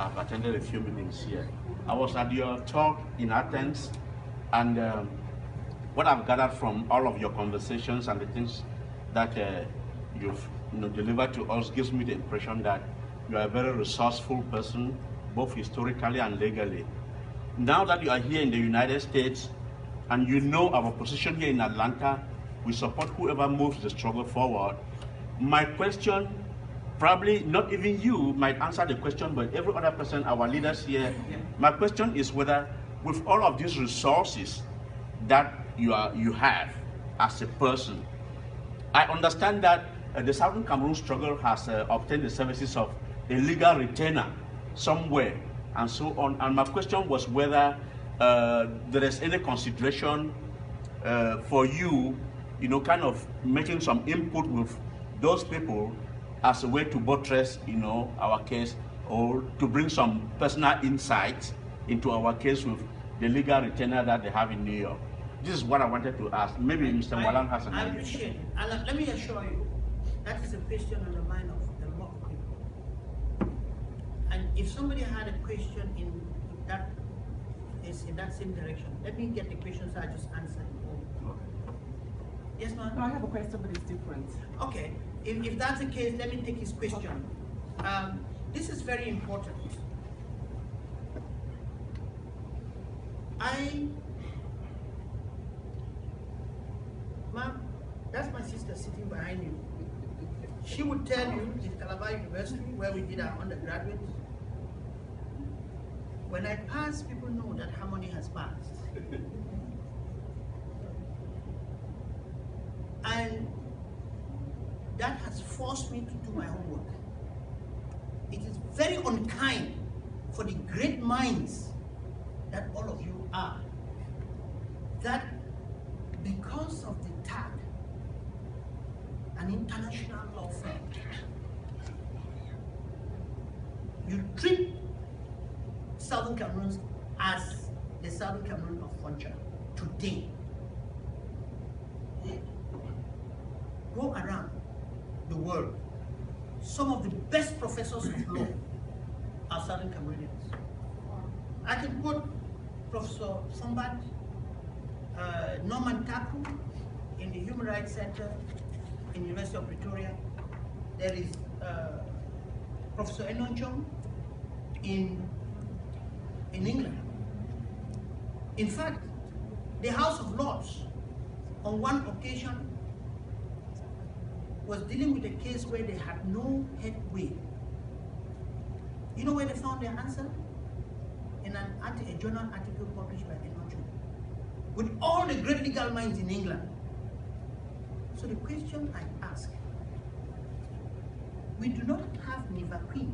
I've attended a few meetings here. I was at your talk in Athens, and what I've gathered from all of your conversations and the things that you've delivered to us gives me the impression that you are a very resourceful person, both historically and legally. Now that you are here in the United States, and you know our position here in Atlanta, we support whoever moves the struggle forward. My question, probably not even you might answer the question, but every other person, our leaders here, my question is whether with all of these resources that you have as a person, I understand that the Southern Cameroon struggle has obtained the services of a legal retainer somewhere and so on. And my question was whether there is any consideration for you, kind of making some input with those people as a way to buttress, our case, or to bring some personal insight into our case with the legal retainer that they have in New York. This is what I wanted to ask. Maybe Mr. Walan has an idea. I appreciate it. And let me assure you, that is a question on the mind of a lot of people. And if somebody had a question in that same direction, let me get the questions I just answered. Yes, ma'am? No, I have a question, but it's different. Okay. If that's the case, let me take his question. Okay. This is very important. Ma'am, that's my sister sitting behind you. She would tell you in Calabar University, where we did our undergraduate, when I pass, people know that Harmony has passed. And that has forced me to do my homework. It is very unkind for the great minds that all of you are, that because of the tag, an international law firm, you treat Southern Cameroons as the Southern Cameroon of Funcha today. Go around the world. Some of the best professors of law are Southern Cameroonians. I can quote Professor Sombat, Norman Taku in the Human Rights Center in the University of Pretoria. There is Professor Enonchong in England. In fact, the House of Lords on one occasion was dealing with a case where they had no headway. You know where they found their answer? In a journal article published by Enonchong, with all the great legal minds in England. So the question I ask, we do not have Niva Queen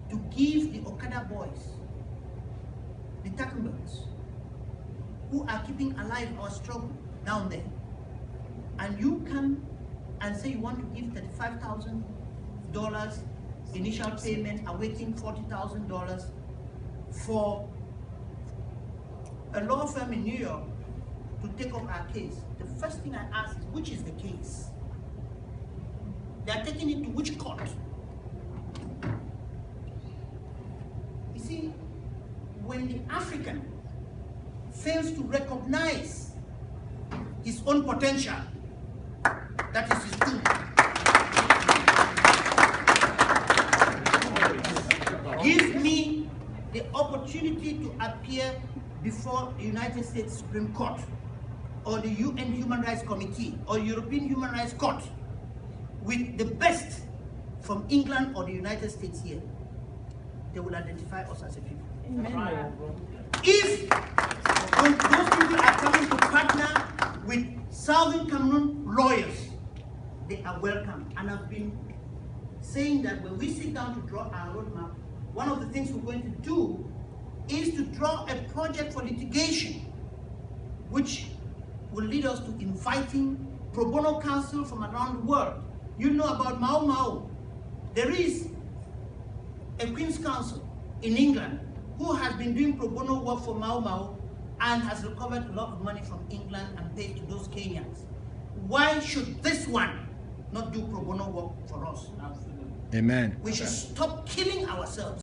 to give the Okada boys, the Tackenbergs, who are keeping alive our struggle down there. And you come and say you want to give $35,000 initial payment, awaiting $40,000 for a law firm in New York to take up our case. The first thing I ask is, which is the case? They are taking it to which court? You see, when the African fails to recognize his own potential, that is his doom. Give me the opportunity to appear before the United States Supreme Court or the UN Human Rights Committee or European Human Rights Court with the best from England or the United States here. They will identify us as a people. Amen. If those people are coming to partner with Southern Cameroon lawyers, they are welcome. And I've been saying that when we sit down to draw our roadmap, one of the things we're going to do is to draw a project for litigation, which will lead us to inviting pro bono counsel from around the world. You know about Mau Mau. There is a Queen's Counsel in England who has been doing pro bono work for Mau Mau and has recovered a lot of money from England and paid to those Kenyans. Why should this one not do pro bono work for us? Amen. We should stop killing ourselves.